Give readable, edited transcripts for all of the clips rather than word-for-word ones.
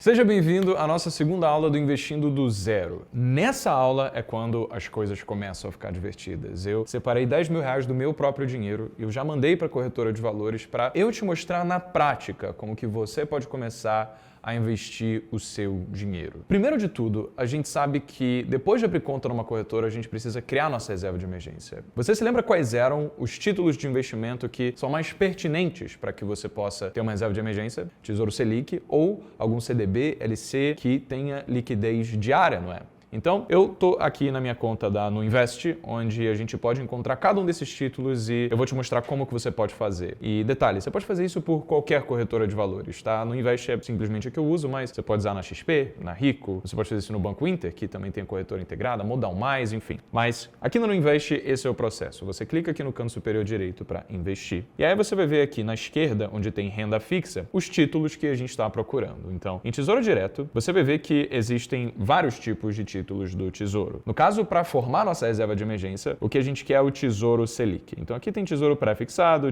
Seja bem-vindo à nossa segunda aula do Investindo do Zero. Nessa aula é quando as coisas começam a ficar divertidas. Eu separei 10 mil reais do meu próprio dinheiro e eu já mandei para a corretora de valores para eu te mostrar na prática como que você pode começar a investir o seu dinheiro. Primeiro de tudo, a gente sabe que depois de abrir conta numa corretora, a gente precisa criar nossa reserva de emergência. Você se lembra quais eram os títulos de investimento que são mais pertinentes para que você possa ter uma reserva de emergência? Tesouro Selic ou algum CDB, LC que tenha liquidez diária, não é? Então, eu tô aqui na minha conta da Nuinvest, onde a gente pode encontrar cada um desses títulos e eu vou te mostrar como que você pode fazer. E detalhe, você pode fazer isso por qualquer corretora de valores, tá? No Nuinvest é simplesmente a que eu uso, mas você pode usar na XP, na Rico, você pode fazer isso no Banco Inter, que também tem corretora integrada, Modal Mais, enfim. Mas aqui no Nuinvest, esse é o processo. Você clica aqui no canto superior direito para investir. E aí você vai ver aqui na esquerda, onde tem renda fixa, os títulos que a gente está procurando. Então, em Tesouro Direto, você vai ver que existem vários tipos de títulos do Tesouro. No caso, para formar nossa reserva de emergência, o que a gente quer é o Tesouro Selic. Então aqui tem Tesouro Pré-fixado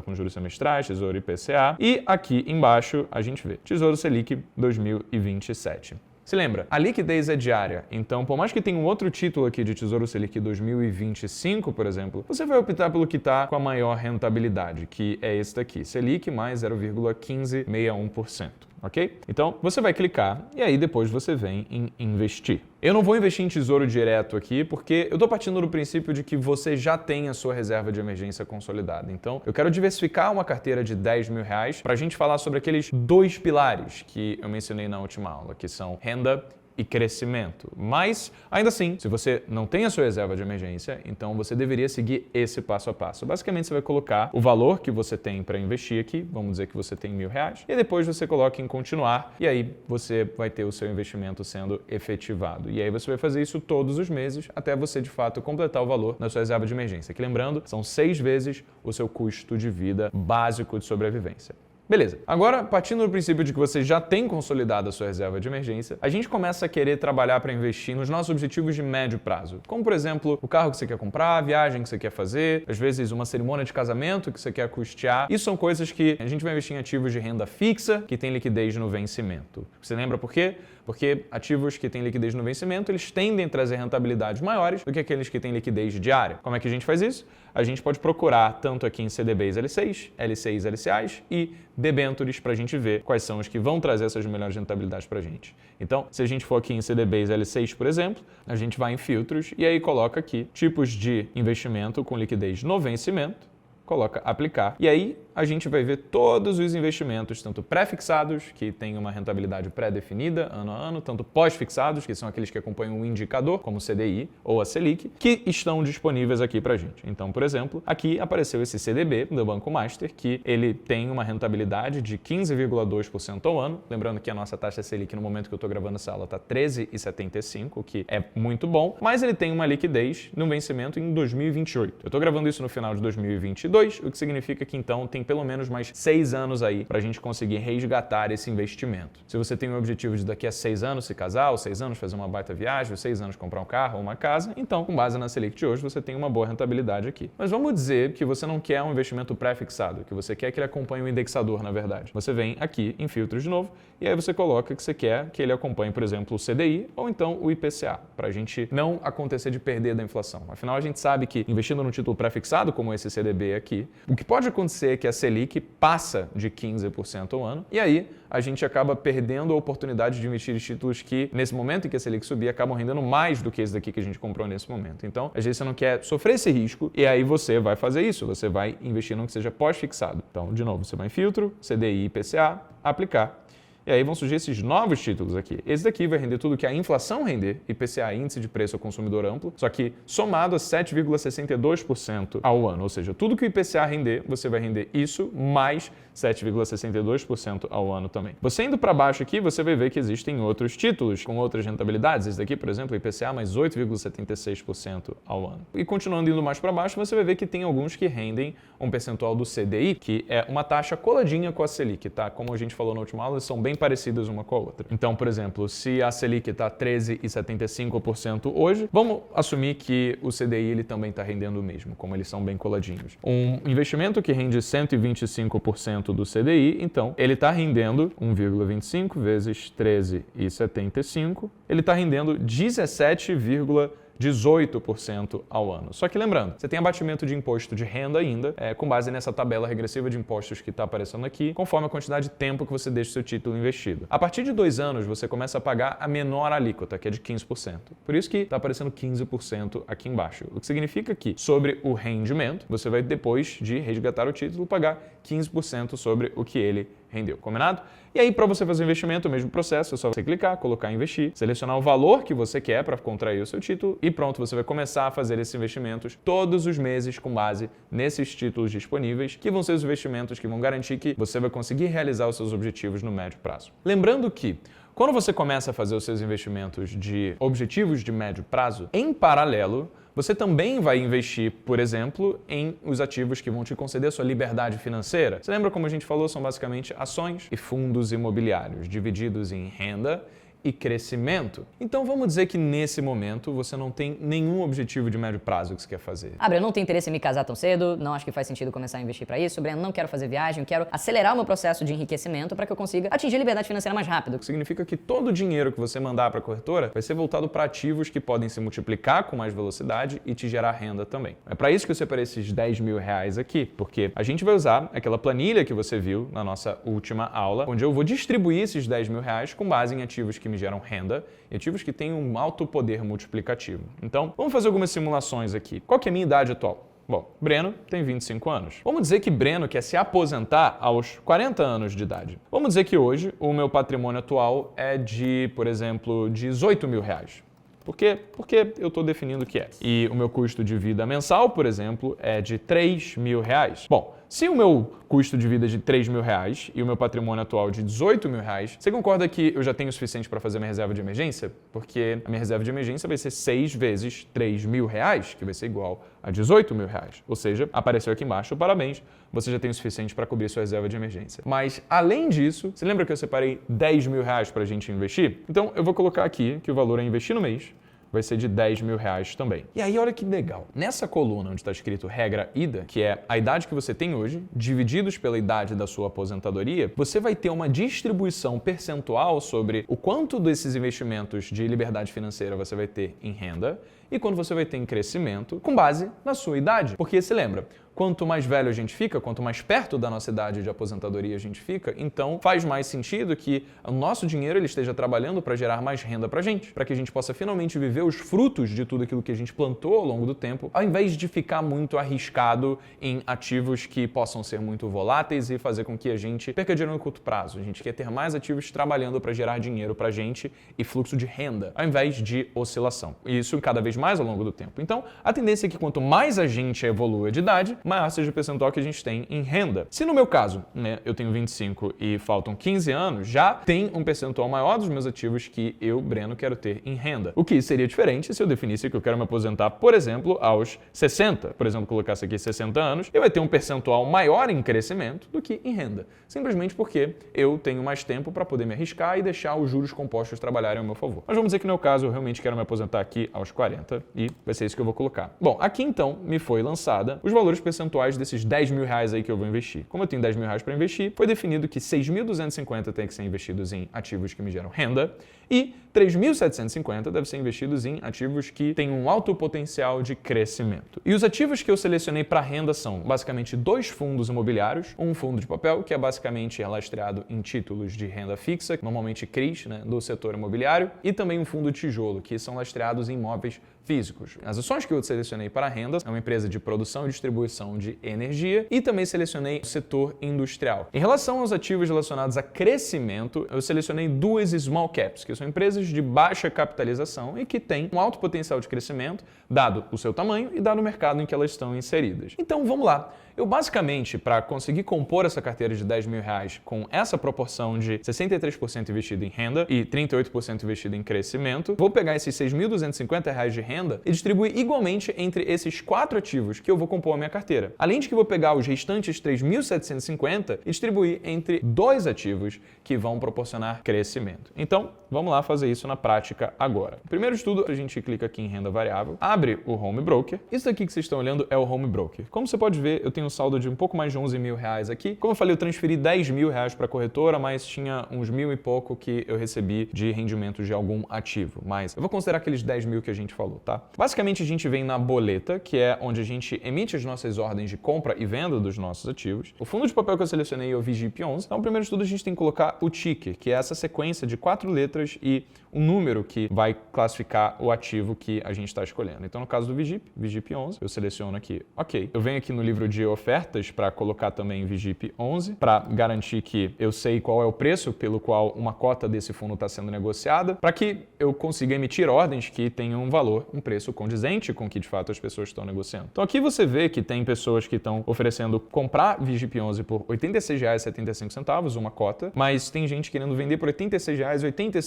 com juros semestrais, Tesouro IPCA e aqui embaixo a gente vê Tesouro Selic 2027. Se lembra, a liquidez é diária, então por mais que tenha um outro título aqui de Tesouro Selic 2025, por exemplo, você vai optar pelo que está com a maior rentabilidade, que é esse daqui, Selic mais 0,1561%. Ok? Então, você vai clicar e aí depois você vem em investir. Eu não vou investir em tesouro direto aqui porque eu estou partindo do princípio de que você já tem a sua reserva de emergência consolidada. Então, eu quero diversificar uma carteira de 10 mil reais para a gente falar sobre aqueles dois pilares que eu mencionei na última aula, que são renda e crescimento. Mas, ainda assim, se você não tem a sua reserva de emergência, então você deveria seguir esse passo a passo. Basicamente, você vai colocar o valor que você tem para investir aqui, vamos dizer que você tem R$1.000, e depois você coloca em continuar, e aí você vai ter o seu investimento sendo efetivado. E aí você vai fazer isso todos os meses, até você, de fato, completar o valor na sua reserva de emergência. Que lembrando, são 6 vezes o seu custo de vida básico de sobrevivência. Beleza. Agora, partindo do princípio de que você já tem consolidado a sua reserva de emergência, a gente começa a querer trabalhar para investir nos nossos objetivos de médio prazo. Como, por exemplo, o carro que você quer comprar, a viagem que você quer fazer, às vezes uma cerimônia de casamento que você quer custear. Isso são coisas que a gente vai investir em ativos de renda fixa que tem liquidez no vencimento. Você lembra por quê? Porque ativos que têm liquidez no vencimento, eles tendem a trazer rentabilidades maiores do que aqueles que têm liquidez diária. Como é que a gente faz isso? A gente pode procurar tanto aqui em CDBs LCs, LCs LCAs e debêntures para a gente ver quais são os que vão trazer essas melhores rentabilidades para a gente. Então, se a gente for aqui em CDBs LCs, por exemplo, a gente vai em filtros e aí coloca aqui tipos de investimento com liquidez no vencimento, coloca aplicar e aí a gente vai ver todos os investimentos, tanto pré-fixados, que têm uma rentabilidade pré-definida ano a ano, tanto pós-fixados, que são aqueles que acompanham o indicador, como o CDI ou a Selic, que estão disponíveis aqui para a gente. Então, por exemplo, aqui apareceu esse CDB do Banco Master, que ele tem uma rentabilidade de 15,2% ao ano. Lembrando que a nossa taxa Selic, no momento que eu estou gravando essa aula, está 13,75%, o que é muito bom, mas ele tem uma liquidez no vencimento em 2028. Eu estou gravando isso no final de 2022, o que significa que então tem pelo menos mais 6 anos aí para a gente conseguir resgatar esse investimento. Se você tem o objetivo de daqui a 6 anos se casar, ou 6 anos fazer uma baita viagem, ou 6 anos comprar um carro ou uma casa, então, com base na Selic de hoje, você tem uma boa rentabilidade aqui. Mas vamos dizer que você não quer um investimento pré-fixado, que você quer que ele acompanhe o indexador, na verdade. Você vem aqui em filtros de novo, e aí você coloca que você quer que ele acompanhe, por exemplo, o CDI ou então o IPCA, para a gente não acontecer de perder da inflação. Afinal, a gente sabe que investindo num título pré-fixado, como esse CDB aqui, o que pode acontecer é que a Selic passa de 15% ao ano e aí a gente acaba perdendo a oportunidade de investir em títulos que, nesse momento em que a Selic subir, acabam rendendo mais do que esse daqui que a gente comprou nesse momento. Então, às vezes você não quer sofrer esse risco e aí você vai fazer isso, você vai investir num que seja pós-fixado. Então, de novo, você vai em filtro, CDI, IPCA, aplicar. E aí vão surgir esses novos títulos aqui. Esse daqui vai render tudo que a inflação render, IPCA, Índice de Preço ao Consumidor Amplo, só que somado a 7,62% ao ano. Ou seja, tudo que o IPCA render, você vai render isso mais 7,62% ao ano também. Você indo para baixo aqui, você vai ver que existem outros títulos com outras rentabilidades. Esse daqui, por exemplo, IPCA mais 8,76% ao ano. E continuando indo mais para baixo, você vai ver que tem alguns que rendem um percentual do CDI, que é uma taxa coladinha com a Selic, tá? Como a gente falou na última aula, eles são bem parecidas uma com a outra. Então, por exemplo, se a Selic está 13,75% hoje, vamos assumir que o CDI ele também está rendendo o mesmo, como eles são bem coladinhos. Um investimento que rende 125% aumento do CDI, então ele está rendendo 1,25 vezes 13,75, ele está rendendo 17,18% ao ano. Só que lembrando, você tem abatimento de imposto de renda ainda, com base nessa tabela regressiva de impostos que está aparecendo aqui, conforme a quantidade de tempo que você deixa o seu título investido. A partir de 2 anos, você começa a pagar a menor alíquota, que é de 15%. Por isso que está aparecendo 15% aqui embaixo. O que significa que, sobre o rendimento, você vai, depois de resgatar o título, pagar 15% sobre o que ele rendeu. Combinado? E aí, para você fazer o investimento, o mesmo processo, é só você clicar, colocar investir, selecionar o valor que você quer para contrair o seu título e pronto, você vai começar a fazer esses investimentos todos os meses com base nesses títulos disponíveis, que vão ser os investimentos que vão garantir que você vai conseguir realizar os seus objetivos no médio prazo. Lembrando que, quando você começa a fazer os seus investimentos de objetivos de médio prazo, em paralelo, você também vai investir, por exemplo, em os ativos que vão te conceder sua liberdade financeira. Você lembra como a gente falou? São basicamente ações e fundos imobiliários, divididos em renda e crescimento. Então vamos dizer que nesse momento você não tem nenhum objetivo de médio prazo que você quer fazer. Breno, não tenho interesse em me casar tão cedo, não acho que faz sentido começar a investir para isso. Breno, não quero fazer viagem, eu quero acelerar o meu processo de enriquecimento para que eu consiga atingir a liberdade financeira mais rápido. O que significa que todo o dinheiro que você mandar para a corretora vai ser voltado para ativos que podem se multiplicar com mais velocidade e te gerar renda também. É para isso que eu separei esses 10 mil reais aqui, porque a gente vai usar aquela planilha que você viu na nossa última aula, onde eu vou distribuir esses 10 mil reais com base em ativos que me geram renda e ativos que têm um alto poder multiplicativo. Então, vamos fazer algumas simulações aqui. Qual que é a minha idade atual? Bom, Breno tem 25 anos. Vamos dizer que Breno quer se aposentar aos 40 anos de idade. Vamos dizer que hoje o meu patrimônio atual é de, por exemplo, 18 mil reais. Por quê? Porque eu estou definindo o que é. E o meu custo de vida mensal, por exemplo, é de 3 mil reais. Bom, se o meu custo de vida é de 3 mil reais e o meu patrimônio atual de 18 mil reais, você concorda que eu já tenho o suficiente para fazer minha reserva de emergência? Porque a minha reserva de emergência vai ser 6 vezes 3 mil reais, que vai ser igual a 18 mil reais. Ou seja, apareceu aqui embaixo, parabéns, você já tem o suficiente para cobrir sua reserva de emergência. Mas, além disso, você lembra que eu separei 10 mil reais para a gente investir? Então, eu vou colocar aqui que o valor a investir no mês vai ser de 10 mil reais também. E aí, olha que legal. Nessa coluna onde está escrito regra IDA, que é a idade que você tem hoje, divididos pela idade da sua aposentadoria, você vai ter uma distribuição percentual sobre o quanto desses investimentos de liberdade financeira você vai ter em renda e quanto você vai ter em crescimento com base na sua idade. Porque, se lembra, quanto mais velho a gente fica, quanto mais perto da nossa idade de aposentadoria a gente fica, então faz mais sentido que o nosso dinheiro ele esteja trabalhando para gerar mais renda para a gente, para que a gente possa finalmente viver os frutos de tudo aquilo que a gente plantou ao longo do tempo, ao invés de ficar muito arriscado em ativos que possam ser muito voláteis e fazer com que a gente perca dinheiro no curto prazo. A gente quer ter mais ativos trabalhando para gerar dinheiro para a gente e fluxo de renda, ao invés de oscilação. E isso cada vez mais ao longo do tempo. Então, a tendência é que quanto mais a gente evolua de idade, maior seja o percentual que a gente tem em renda. Se no meu caso, eu tenho 25 e faltam 15 anos, já tem um percentual maior dos meus ativos que eu, Breno, quero ter em renda. O que seria diferente se eu definisse que eu quero me aposentar, por exemplo, aos 60. Por exemplo, colocasse aqui 60 anos, eu vai ter um percentual maior em crescimento do que em renda. Simplesmente porque eu tenho mais tempo para poder me arriscar e deixar os juros compostos trabalharem ao meu favor. Mas vamos dizer que no meu caso, eu realmente quero me aposentar aqui aos 40 e vai ser isso que eu vou colocar. Bom, aqui então me foi lançada os valores percentuais desses 10 mil reais aí que eu vou investir. Como eu tenho 10 mil reais para investir, foi definido que 6.250 tem que ser investidos em ativos que me geram renda e 3.750 deve ser investidos em ativos que têm um alto potencial de crescimento. E os ativos que eu selecionei para renda são basicamente 2 fundos imobiliários, um fundo de papel, que é basicamente lastreado em títulos de renda fixa, normalmente CRIs, do setor imobiliário, e também um fundo de tijolo, que são lastreados em imóveis físicos. As ações que eu selecionei para renda é uma empresa de produção e distribuição de energia e também selecionei o setor industrial. Em relação aos ativos relacionados a crescimento, eu selecionei 2 small caps, que são empresas de baixa capitalização e que têm um alto potencial de crescimento, dado o seu tamanho e dado o mercado em que elas estão inseridas. Então vamos lá. Eu basicamente, para conseguir compor essa carteira de 10 mil reais com essa proporção de 63% investido em renda e 38% investido em crescimento, vou pegar esses 6.250 reais de renda renda e distribuir igualmente entre esses 4 ativos que eu vou compor a minha carteira. Além de que eu vou pegar os restantes 3.750 e distribuir entre 2 ativos que vão proporcionar crescimento. Então, vamos lá fazer isso na prática agora. Primeiro de tudo, a gente clica aqui em renda variável, abre o Home Broker. Isso aqui que vocês estão olhando é o Home Broker. Como você pode ver, eu tenho um saldo de um pouco mais de 11 mil reais aqui. Como eu falei, eu transferi 10 mil reais para a corretora, mas tinha uns 1.000 e pouco que eu recebi de rendimento de algum ativo. Mas eu vou considerar aqueles 10 mil que a gente falou, tá? Basicamente, a gente vem na boleta, que é onde a gente emite as nossas ordens de compra e venda dos nossos ativos. O fundo de papel que eu selecionei é o VGIP11. Então, primeiro de tudo, a gente tem que colocar o ticker, que é essa sequência de 4 letras e o número que vai classificar o ativo que a gente está escolhendo. Então, no caso do VGIP, VGIP11, eu seleciono aqui, ok. Eu venho aqui no livro de ofertas para colocar também VGIP11, para garantir que eu sei qual é o preço pelo qual uma cota desse fundo está sendo negociada, para que eu consiga emitir ordens que tenham um valor, um preço condizente com o que de fato as pessoas estão negociando. Então, aqui você vê que tem pessoas que estão oferecendo comprar VGIP11 por R$ 86,75, uma cota, mas tem gente querendo vender por R$ 86,85.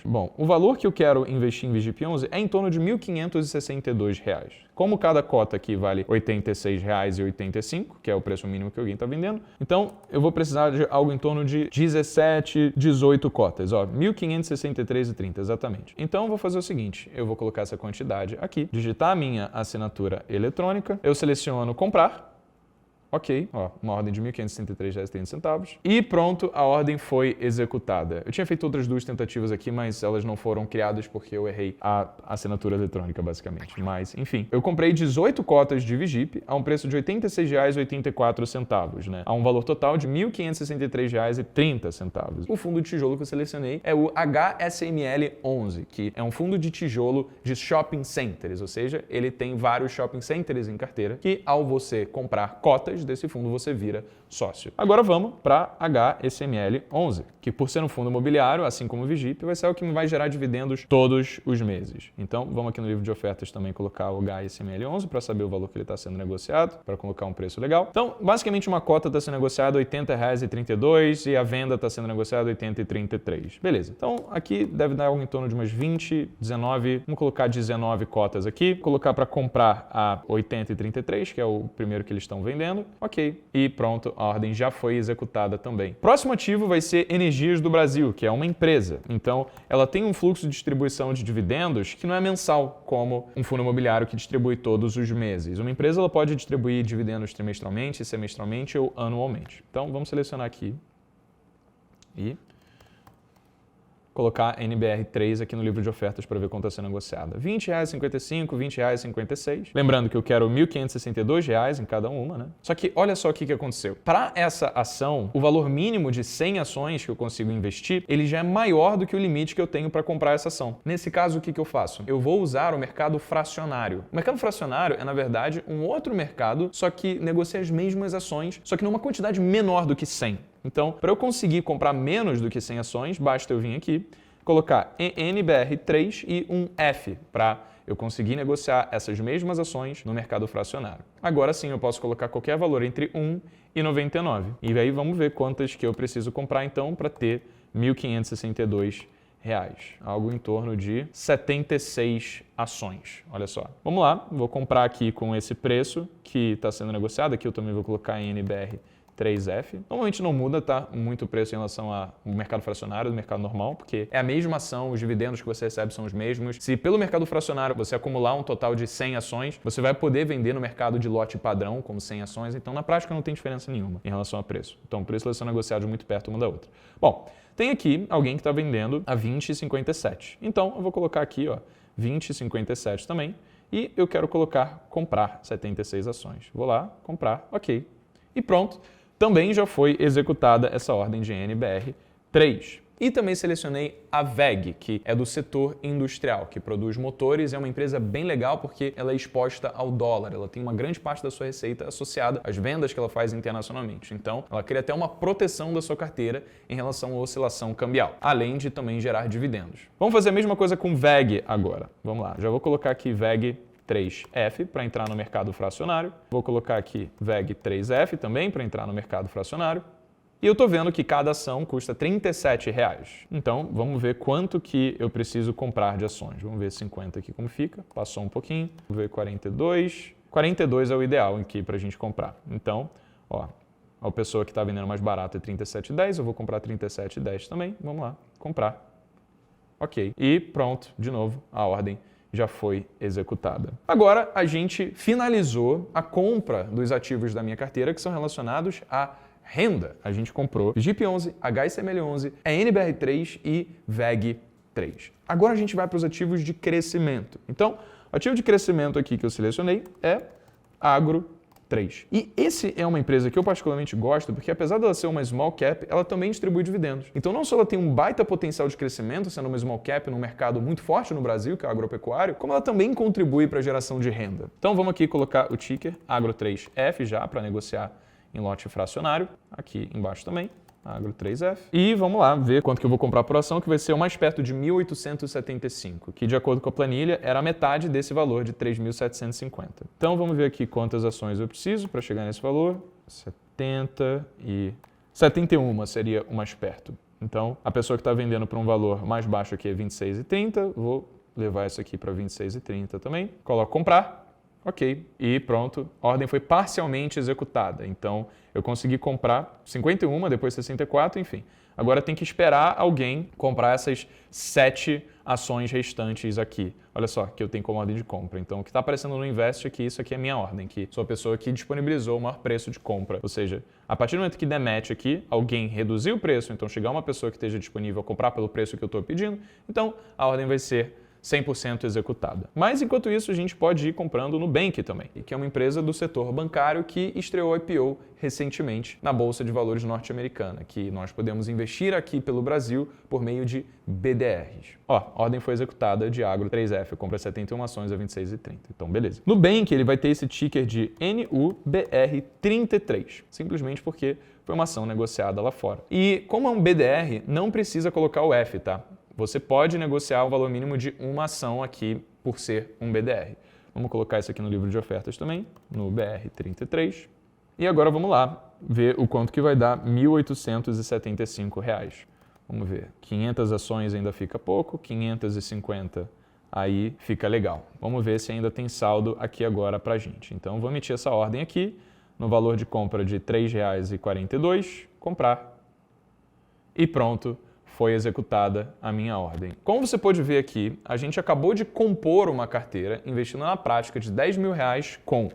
Bom, o valor que eu quero investir em VGIP11 é em torno de R$ 1.562. Como cada cota aqui vale R$ 86,85, que é o preço mínimo que alguém está vendendo, então eu vou precisar de algo em torno de 17, 18 cotas, ó, 1.563,30 exatamente. Então eu vou fazer o seguinte, eu vou colocar essa quantidade aqui, digitar a minha assinatura eletrônica, eu seleciono comprar. Ok, ó, uma ordem de R$ 1.563,30 e pronto, a ordem foi executada. Eu tinha feito outras 2 tentativas aqui, mas elas não foram criadas porque eu errei a assinatura eletrônica, basicamente. Mas, enfim, eu comprei 18 cotas de VGIP a um preço de R$ 86,84, né? A um valor total de R$ 1.563,30. O fundo de tijolo que eu selecionei é o HSML11, que é um fundo de tijolo de shopping centers, ou seja, ele tem vários shopping centers em carteira que, ao você comprar cotas desse fundo, você vira sócio. Agora vamos para HSML11, que por ser um fundo imobiliário, assim como o VGIP, vai ser o que me vai gerar dividendos todos os meses. Então, vamos aqui no livro de ofertas também colocar o HSML11 para saber o valor que ele está sendo negociado, para colocar um preço legal. Então, basicamente, uma cota está sendo negociada R$ 80,32 e a venda está sendo negociada R$ 80,33. Beleza. Então, aqui deve dar algo em torno de umas 20, 19, vamos colocar 19 cotas aqui, colocar para comprar a R$ 80,33, que é o primeiro que eles estão vendendo. Ok, e pronto, a ordem já foi executada também. Próximo ativo vai ser Energias do Brasil, que é uma empresa. Então, ela tem um fluxo de distribuição de dividendos que não é mensal, como um fundo imobiliário que distribui todos os meses. Uma empresa ela pode distribuir dividendos trimestralmente, semestralmente ou anualmente. Então, vamos selecionar aqui e colocar NBR3 aqui no livro de ofertas para ver quanto está sendo negociada. R$ 20,55, R$ 20,56. Lembrando que eu quero R$ 1.562 em cada uma, né? Só que olha só o que aconteceu. Para essa ação, o valor mínimo de 100 ações que eu consigo investir, ele já é maior do que o limite que eu tenho para comprar essa ação. Nesse caso, o que eu faço? Eu vou usar o mercado fracionário. O mercado fracionário é, na verdade, um outro mercado, só que negocia as mesmas ações, só que numa quantidade menor do que 100. Então, para eu conseguir comprar menos do que 100 ações, basta eu vir aqui, colocar NBR3 e um F para eu conseguir negociar essas mesmas ações no mercado fracionário. Agora sim, eu posso colocar qualquer valor entre 1 e 99. E aí vamos ver quantas que eu preciso comprar então para ter R$ 1.562. Algo em torno de 76 ações. Olha só. Vamos lá, vou comprar aqui com esse preço que está sendo negociado. Aqui eu também vou colocar em NBR3F. Normalmente não muda, tá? Muito o preço em relação ao mercado fracionário do mercado normal, porque é a mesma ação, os dividendos que você recebe são os mesmos. Se pelo mercado fracionário você acumular um total de 100 ações, você vai poder vender no mercado de lote padrão, como 100 ações, então na prática não tem diferença nenhuma em relação a preço. Então, por isso elas são negociadas muito perto uma da outra. Bom, tem aqui alguém que está vendendo a 20,57. Então, eu vou colocar aqui, ó, 20,57 também, e eu quero colocar comprar 76 ações. Vou lá, comprar, ok. E pronto. Também já foi executada essa ordem de NBR3. E também selecionei a WEG, que é do setor industrial, que produz motores. É uma empresa bem legal porque ela é exposta ao dólar. Ela tem uma grande parte da sua receita associada às vendas que ela faz internacionalmente. Então, ela cria até uma proteção da sua carteira em relação à oscilação cambial, além de também gerar dividendos. Vamos fazer a mesma coisa com WEG agora. Vamos lá, já vou colocar aqui WEG 3F para entrar no mercado fracionário. Vou colocar aqui VEG 3F também para entrar no mercado fracionário. E eu estou vendo que cada ação custa R$ 37. Então, vamos ver quanto que eu preciso comprar de ações. Vamos ver 50 aqui como fica. Passou um pouquinho. Vamos ver 42. 42 é o ideal aqui para a gente comprar. Então, ó, a pessoa que está vendendo mais barato é R$ 37,10. Eu vou comprar R$ 37,10 também. Vamos lá, comprar. Ok. E pronto, de novo, a ordem já foi executada. Agora, a gente finalizou a compra dos ativos da minha carteira que são relacionados a renda. A gente comprou JIP11, HSML11, NBR3 e VEG3. Agora a gente vai para os ativos de crescimento. Então, o ativo de crescimento aqui que eu selecionei é Agro 3. E esse é uma empresa que eu particularmente gosto, porque apesar dela ser uma small cap, ela também distribui dividendos. Então não só ela tem um baita potencial de crescimento, sendo uma small cap num mercado muito forte no Brasil, que é o agropecuário, como ela também contribui para a geração de renda. Então vamos aqui colocar o ticker Agro3F já para negociar em lote fracionário, aqui embaixo também, Agro3F. E vamos lá ver quanto que eu vou comprar por ação, que vai ser o mais perto de 1.875, que de acordo com a planilha era a metade desse valor de 3.750. Então vamos ver aqui quantas ações eu preciso para chegar nesse valor. 71 seria o mais perto. Então a pessoa que está vendendo por um valor mais baixo aqui é 26,30, vou levar isso aqui para 26,30 também. Coloco comprar. Ok, e pronto, a ordem foi parcialmente executada. Então, eu consegui comprar 51, depois 64, enfim. Agora tem que esperar alguém comprar essas 7 ações restantes aqui. Olha só, que eu tenho como ordem de compra. Então, o que está aparecendo no Invest aqui, isso aqui é a minha ordem, que sou a pessoa que disponibilizou o maior preço de compra. Ou seja, a partir do momento que der match aqui, alguém reduziu o preço, então chegar uma pessoa que esteja disponível a comprar pelo preço que eu estou pedindo, então a ordem vai ser 100% executada. Mas, enquanto isso, a gente pode ir comprando no Nubank também, que é uma empresa do setor bancário que estreou IPO recentemente na Bolsa de Valores norte-americana, que nós podemos investir aqui pelo Brasil por meio de BDRs. Ó, a ordem foi executada de Agro 3F, compra 71 ações a 26,30. Então, beleza. No Nubank, ele vai ter esse ticker de NUBR33, simplesmente porque foi uma ação negociada lá fora. E como é um BDR, não precisa colocar o F, tá? Você pode negociar o valor mínimo de uma ação aqui por ser um BDR. Vamos colocar isso aqui no livro de ofertas também, no BR33. E agora vamos lá ver o quanto que vai dar R$ 1.875. Vamos ver, 500 ações ainda fica pouco, 550 aí fica legal. Vamos ver se ainda tem saldo aqui agora para a gente. Então vou emitir essa ordem aqui, no valor de compra de R$ 3,42, comprar e pronto. Foi executada a minha ordem. Como você pode ver aqui, a gente acabou de compor uma carteira investindo na prática de R$ 10 mil com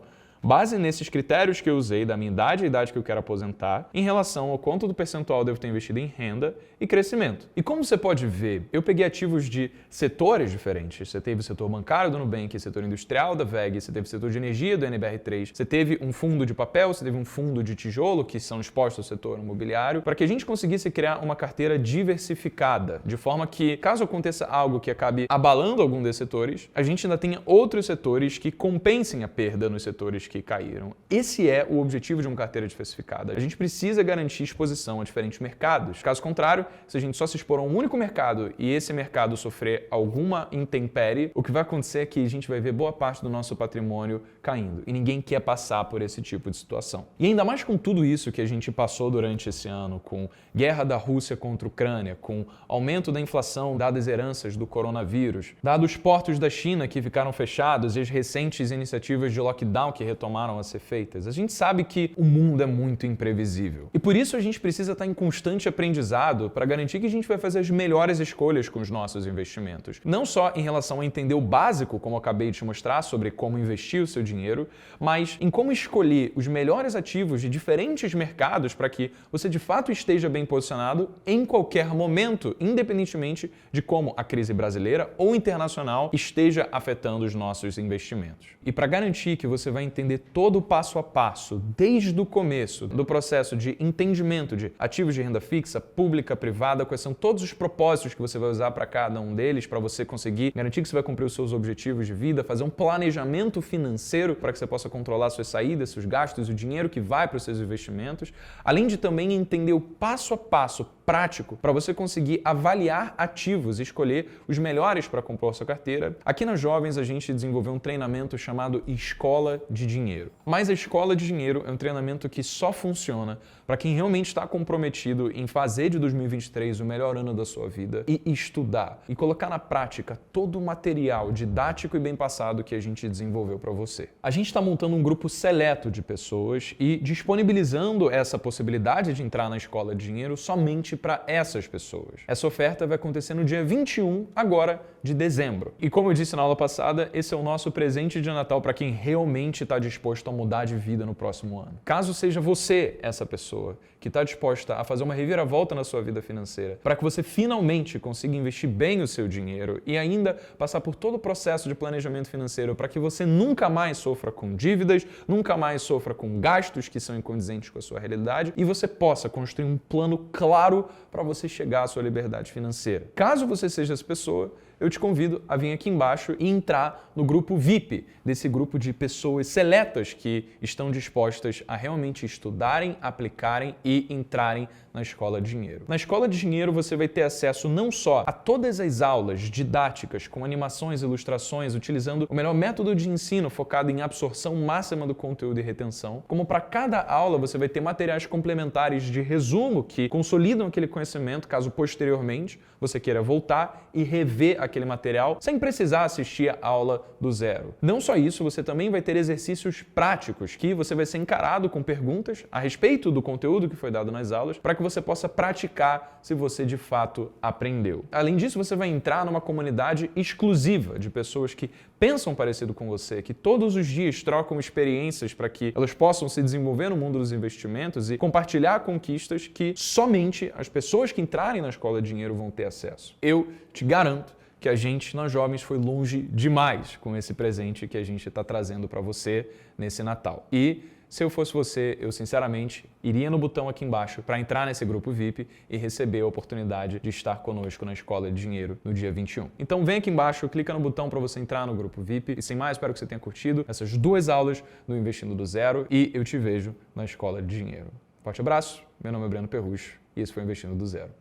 base nesses critérios que eu usei da minha idade e a idade que eu quero aposentar, em relação ao quanto do percentual eu devo ter investido em renda e crescimento. E como você pode ver, eu peguei ativos de setores diferentes. Você teve o setor bancário do Nubank, setor industrial da VEG, você teve o setor de energia do NBR3, você teve um fundo de papel, você teve um fundo de tijolo, que são expostos ao setor imobiliário, para que a gente conseguisse criar uma carteira diversificada, de forma que, caso aconteça algo que acabe abalando algum desses setores, a gente ainda tenha outros setores que compensem a perda nos setores que caíram. Esse é o objetivo de uma carteira diversificada. A gente precisa garantir exposição a diferentes mercados. Caso contrário, se a gente só se expor a um único mercado e esse mercado sofrer alguma intempérie, o que vai acontecer é que a gente vai ver boa parte do nosso patrimônio caindo. E ninguém quer passar por esse tipo de situação. E ainda mais com tudo isso que a gente passou durante esse ano, com guerra da Rússia contra a Ucrânia, com aumento da inflação dadas heranças do coronavírus, dados os portos da China que ficaram fechados e as recentes iniciativas de lockdown que retomaram a ser feitas, a gente sabe que o mundo é muito imprevisível. E por isso a gente precisa estar em constante aprendizado para garantir que a gente vai fazer as melhores escolhas com os nossos investimentos. Não só em relação a entender o básico, como eu acabei de te mostrar, sobre como investir o seu dinheiro, mas em como escolher os melhores ativos de diferentes mercados para que você de fato esteja bem posicionado em qualquer momento, independentemente de como a crise brasileira ou internacional esteja afetando os nossos investimentos. E para garantir que você vai entender todo o passo a passo, desde o começo do processo de entendimento de ativos de renda fixa, pública, privada, quais são todos os propósitos que você vai usar para cada um deles, para você conseguir garantir que você vai cumprir os seus objetivos de vida, fazer um planejamento financeiro para que você possa controlar suas saídas, seus gastos, o dinheiro que vai para os seus investimentos, além de também entender o passo a passo prático para você conseguir avaliar ativos e escolher os melhores para compor sua carteira. Aqui na Jovens a gente desenvolveu um treinamento chamado Escola de Dinheiro. dinheiro. Mas a Escola de Dinheiro é um treinamento que só funciona para quem realmente está comprometido em fazer de 2023 o melhor ano da sua vida e estudar e colocar na prática todo o material didático e bem passado que a gente desenvolveu para você. A gente está montando um grupo seleto de pessoas e disponibilizando essa possibilidade de entrar na Escola de Dinheiro somente para essas pessoas. Essa oferta vai acontecer no dia 21, agora, de dezembro. E como eu disse na aula passada, esse é o nosso presente de Natal para quem realmente está disposto a mudar de vida no próximo ano. Caso seja você essa pessoa que está disposta a fazer uma reviravolta na sua vida financeira, para que você finalmente consiga investir bem o seu dinheiro e ainda passar por todo o processo de planejamento financeiro para que você nunca mais sofra com dívidas, nunca mais sofra com gastos que são incondizentes com a sua realidade e você possa construir um plano claro para você chegar à sua liberdade financeira. Caso você seja essa pessoa, eu te convido a vir aqui embaixo e entrar no grupo VIP, desse grupo de pessoas seletas que estão dispostas a realmente estudarem, aplicarem e entrarem na Escola de Dinheiro. Na Escola de Dinheiro você vai ter acesso não só a todas as aulas didáticas com animações e ilustrações, utilizando o melhor método de ensino focado em absorção máxima do conteúdo e retenção, como para cada aula você vai ter materiais complementares de resumo que consolidam aquele conhecimento, caso posteriormente você queira voltar e rever aquele material sem precisar assistir a aula do zero. Não só isso, você também vai ter exercícios práticos que você vai ser encarado com perguntas a respeito do conteúdo que foi dado nas aulas para que você possa praticar se você de fato aprendeu. Além disso, você vai entrar numa comunidade exclusiva de pessoas que pensam parecido com você, que todos os dias trocam experiências para que elas possam se desenvolver no mundo dos investimentos e compartilhar conquistas que somente as pessoas que entrarem na Escola de Dinheiro vão ter acesso. Eu te garanto que a gente, nós jovens, foi longe demais com esse presente que a gente está trazendo para você nesse Natal. E se eu fosse você, eu sinceramente iria no botão aqui embaixo para entrar nesse grupo VIP e receber a oportunidade de estar conosco na Escola de Dinheiro no dia 21. Então vem aqui embaixo, clica no botão para você entrar no grupo VIP e sem mais, espero que você tenha curtido essas 2 aulas do Investindo do Zero e eu te vejo na Escola de Dinheiro. Forte abraço, meu nome é Breno Perrucho e esse foi o Investindo do Zero.